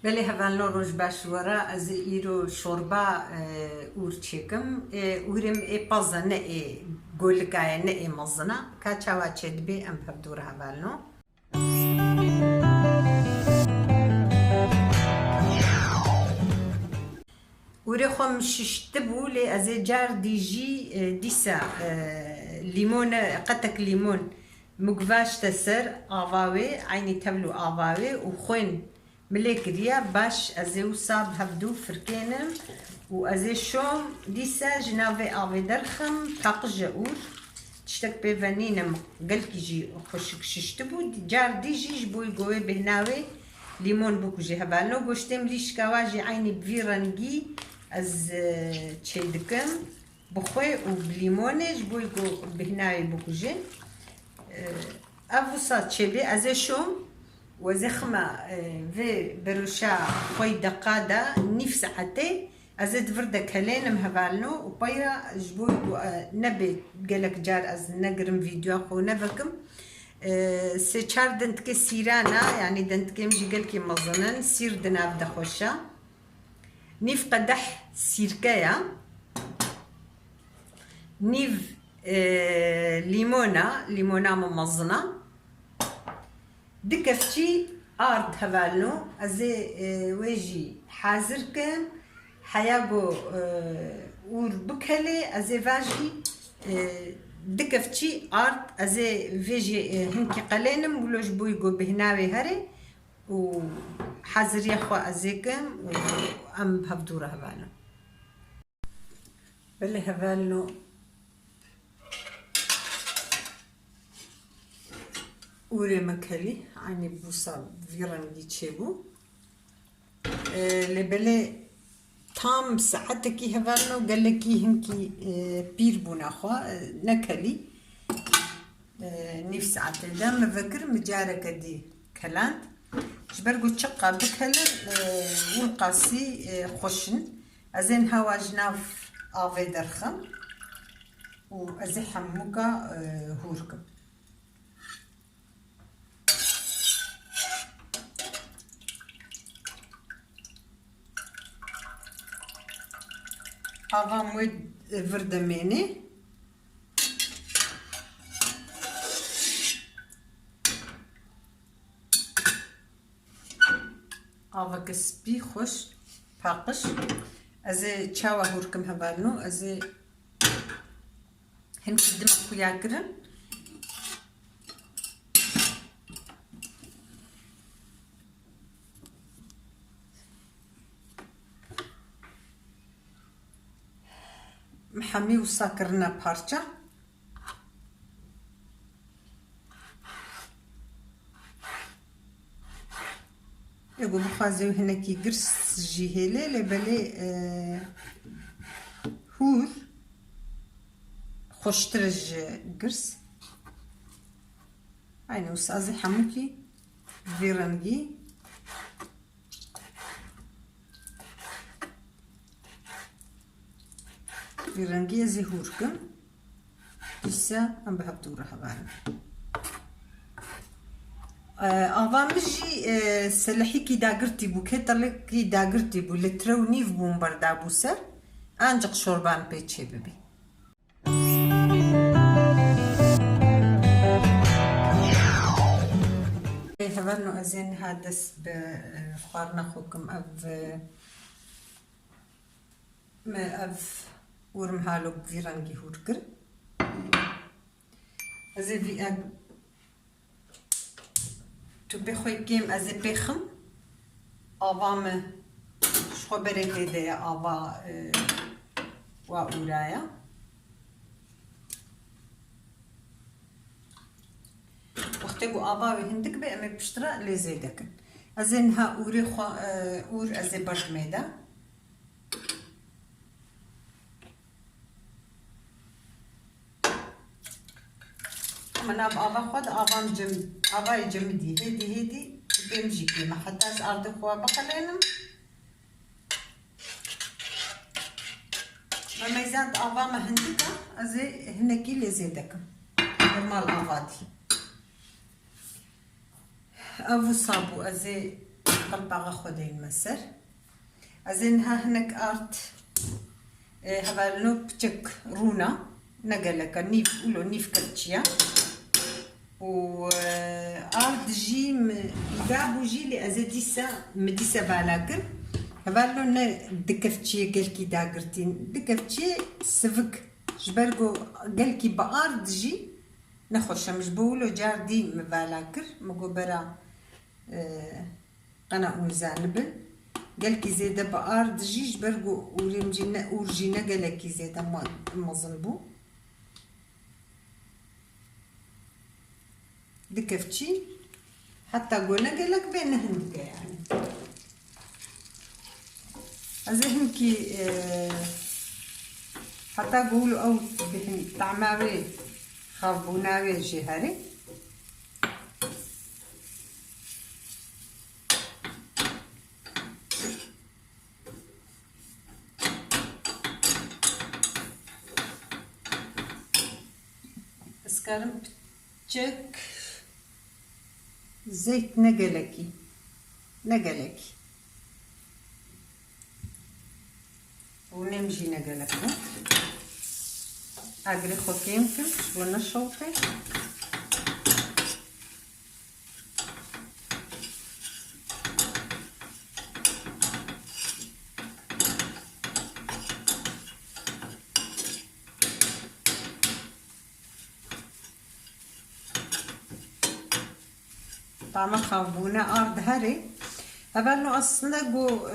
بله هفالنا روش باش ورا از ایرو شوربا اور چکم اورم پازه نه گلگای نه مزنا که چوا چد بی ام پبدور هفالنا اوره خم ششت بو لی از جار دیجی دیسا لیمون قطک لیمون مقواش تسر آواوی عینی تبلو آواوی و خوین ملك ريا باش ازي وصاب هبدو فركينم وازي شوم ديسا جنافي افي درخم طاقجة اور تشتك بيفانينم قلكي جي خوشك ششتبو جار دي جيج بوي قوي بهناوي ليمون بوكو جي هبالنو قوشتم ليش كواجي عيني بفيرنجي از تشيدكم بخوي وبليمونج بوي قو بهناوي بوكو جي افوصات تشيبي ازي شوم وزخمة في بروشا خوي دقادة نيف ساعتي أزيد فردا كلين مهبالنو وبايا جبوي نبي قالك جار أز نقرم فيديو أخو نبكم سيشار دنتك سيرانا يعني دنتك مجي قالكي مظنن سير دنا بدا خوشا نيف قدح سيركايا نيف ليمونا ممزنة دكفتي أرض هبالنو أزي ويجي حاضر كان حياقو ور بكالي أزي فاجي دكفتي أرض أزي فيجي هنكي قلينم ولوش بويقو بهناوي هري وحاضر يخوا أزيكم وأم بهبدورة هبالنو بلي هبالنو اوري مكالي عني بوصا فيرانجي تشيبو لبلي تام ساعتكي هفالنو قالكي هنكي بير بوناخوا نكالي نيف ساعتي دا مفكر مجارك دي كلانت جبرقو تشقى بكلا والقاسي خوشن ازين هوا جناف افي درخم وازي حموكا هوركم Ava moj vrdemeni. Ava kespi خوش پاقش. از چاوا هورکم هبالنو از هن کدم خویا کرن. محمي وساكرنا بارچا يقول بخازيو هناكي قرص جيهيلي لبالي هور خوشترج قرص عيني وسازي حموكي فيرانجي فيرانجي زهوركم لسه ام بهبدورة هبالنا مجي سلحي كي داقرتي بو كي كي داقرتي بو لترو نيف بون بردا بو سر انجق شوربان بيتشي ببي هبالنو ازين هادس بفخارنا خوكم اف ورم هالو بفيرانجي هوركر ازي في اگ تو بخوي كيم ازي بخم آوام شخو بريتي دي آوا و اورايا وقتقو آوا هندك بي امي بشترا لزيدكن ازي نها اوري خو اور ازي برشميدا من أبغى خد أبغى أبغى جمدي هدي بيمشي كيما حتى أرض خوا بخلينم ما ميزات أبغى ما هندكا أزي هناكي اللي زيدك مال أبغى أفو صابو أزي طلبة خدين مسر أزينها هناك أرت هبالنو بتك رونا نقلك نيف ولو نيف كتشيا و أرت جيم يبابو جي لأزديسا مديسا بالاكر هبالو دكفتشي قالكي داقرتين دكفتشي سفك جبرقو قالكي بأرد جي نخش مش بقولو جاردي مبالاكر مقبرا أنا أنزانبل قالكي زيدا بأرد جي جبرقو أورجينا قالكي زيدا مظنبو دكفتشي حتى قولنا قالك بين هندك يعني أزهنكي حتى قولوا أو بهن طعماوي خربوناوي جهري اسكارم بتشك زيت نقلكي ونمجي نقلكو أقري خوكيم كم ونشوطي طعم خابونا أرد هري أبانو أصلا جو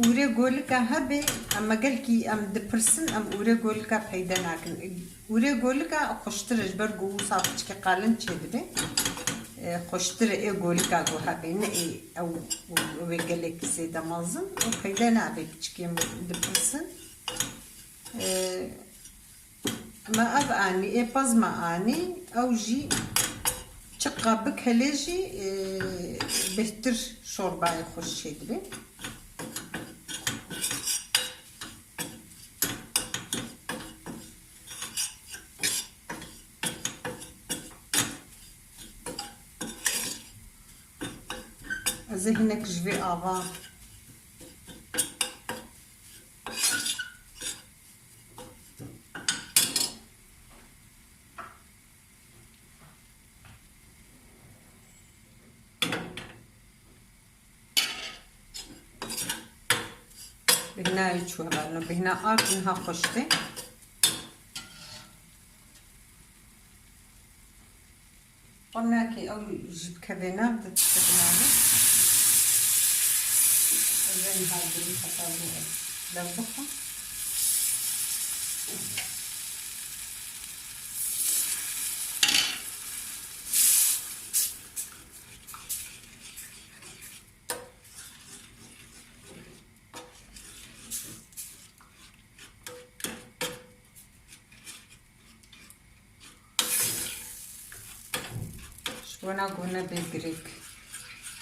أوري قولكا هبي أما قالكي أم دبرسن أم أوري قولكا بيدا ناكن أوري قولكا خوشترج برقو صافتش كي قالن تشدبي خوشتر إيه قولكا جو هبي نئي أو قالك زيدا مازن وبيدا نابي كي دبرسن ما أباني إيه باز ما أني أو جي شقابك هلاجي بهتر شوربة يخش يدري زي هناك جبي افا بهنا يشوه بالنا بهنا آرد إنها خشتي قلنا كي أو جيب كابينا بدأت تستخدمها زين هذا اللي حطها للبخة وانا قلنا بيجريك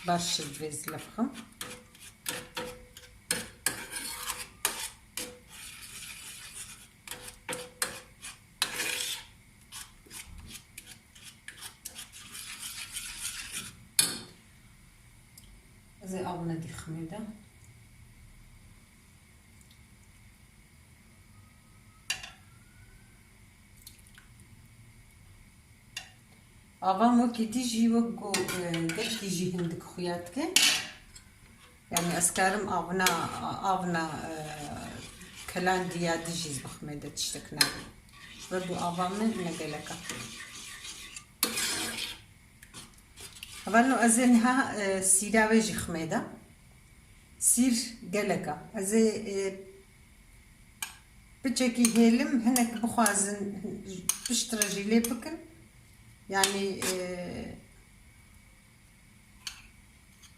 باش الفيز لفخم زي أغنى دي خميدة افامو كي تيجي وقو قد تيجي هندك خوياتك يعني اسكارم افنا كلان ديا تيجي بخميدة تشتكنا برضو افامن نقلكا هبانو ازنها سيراوي جي خميدة سير قلكا ازي بتشكي هيلم هناك بخوازن بشترجي لي بكن يعني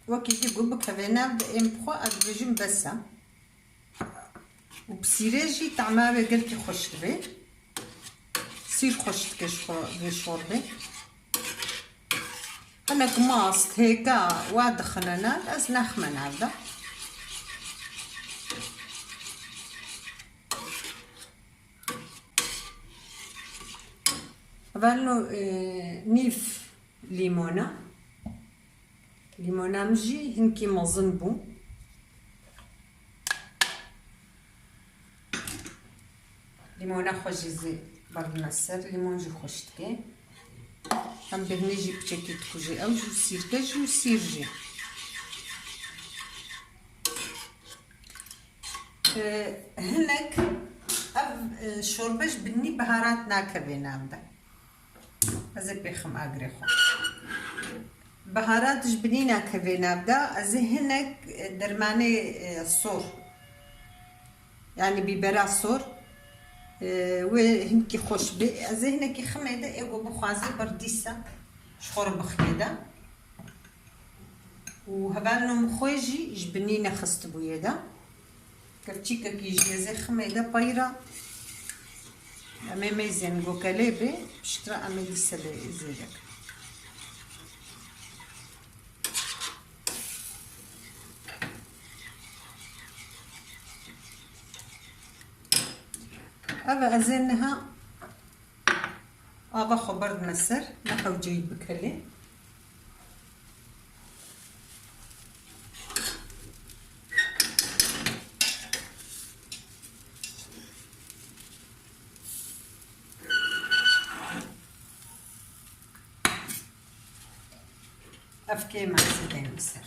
وكي يقول بك هذا نبدا ام 3 ادفيجن بس وبسيرجي طعمها قلتي خشت به سير خشت كشوربي انا قماصت هيكا وادخلنا اسنخ من هذا بالو نيف ليمونة ليمونة مجي هنكي مزن بو ليمونة خوشي زي برد نسر ليمون جي خوشتكي هم بهنجي بچكي تخوجي او جو سيركا جو سيرجي هناك شوربش بني بهارات ناكبي نامدا ازي بيخم اغريخو بهارات جبني ناكبي نامدا ازي هناك درماني صور يعني بيبرا صور وهنكي خوش بي ازي هناك خميده ايغو بخوازي برديسا شخور بخيده وهبانو مخوجي جبني نخست بويدا كفتيكا كيجي زي خميده بايره امي ميزن جو كليبي بشترا امي دي سبي زيدك ابا ازنها ابا خبرد مسر نحو جيد بكلي أفكي مع سيدين مسر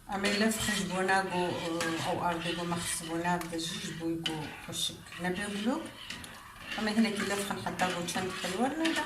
عمل فخش بوناغو او اردو مخص بوناغ دجيج بويغو خشك نبيغلو اما هنا كي لفخن حتى بو تشند حلوة ندا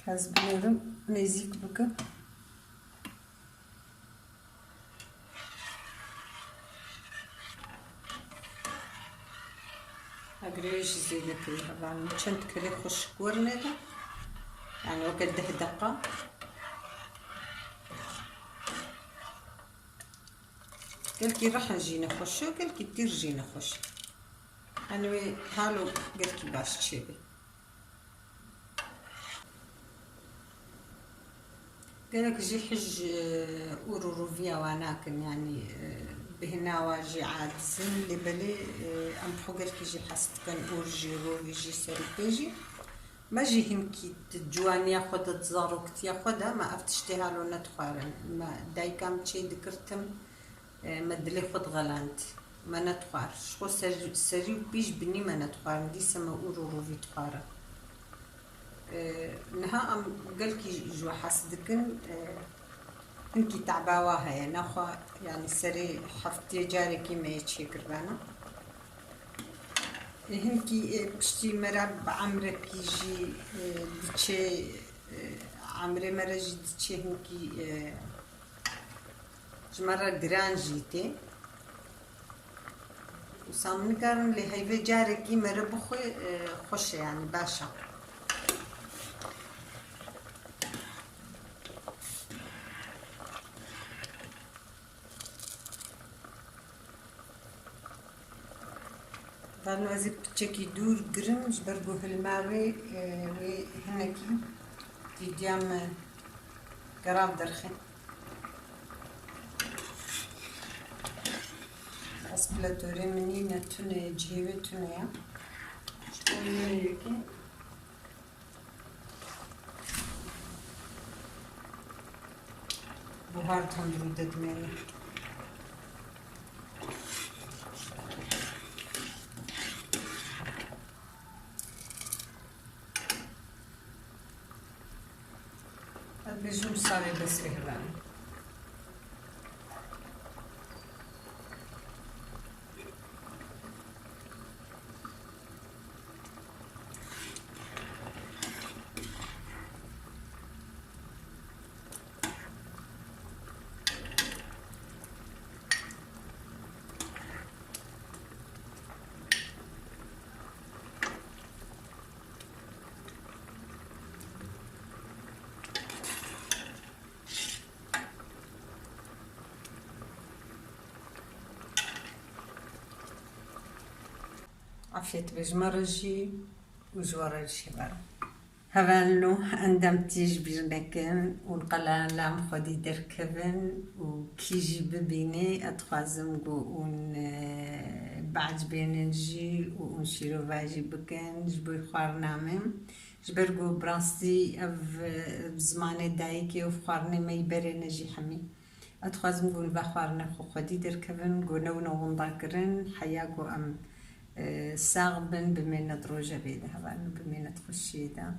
كاز بنيرم نيزيك بكا اقريش زيدة كلي طبعا شنت كلي خوش كورنيدا يعني وقت دقة قالكي راح نجينا خوشو قالكي دير جينا خوش يعني هالو قالكي باش تشيبي قالك جي حج أوروروفيا واناكن يعني بهنا واجي عادزن اللي بالي أمحو قالك جي حست كان أورجي روفي جي سريبيجي ما جي هنكي تجوان ياخد تزاروكت ياخدها ما أفتشتها لو نتخارن ما داي كام تشي ذكرتم ما دلي خد غلانت ما نتخار شو سريو بيج بني ما نتخارن دي سما أوروروفي تخارن نها ام قالكي جو حسدكن هنكي تعباوها يعني ناخا يعني سري حفتي جاري كيما يتشي قربانا هنكي بشتي مراب عمرك يجي دتشي عمري مرة جي دتشي هنكي جمرة جران جيتي وسامن كارن اللي هيفي جاري كيما ربخي خوش يعني باشا قالوا ازي بتشكي دور قرم جبرقو هالماوي وهنكي في ديام قراب درخي اسبلاتوري منينا توني جهيوي تونيا شكوية هيكي بهارتهم برودة دميني بيجون صاري بس رهبان عفيت بجمرجي وجوار الشبر هفالنو عندم تيج بيرنكن ونقلا لام خدي دركبن وكيجي ببيني اتخازم قون بعد بيننجي ونشيرو باجي بكن جبو خوارنامم جبرقو برانستي اف بزماني دايكي وفخارني ما يبري نجي حمي اتخازم قون بخوارنا خو خدي دركبن قونو نو ذاكرن حياكو ام ساغبن بمينة دروجة بيدا هفالنو بمينة خشيدا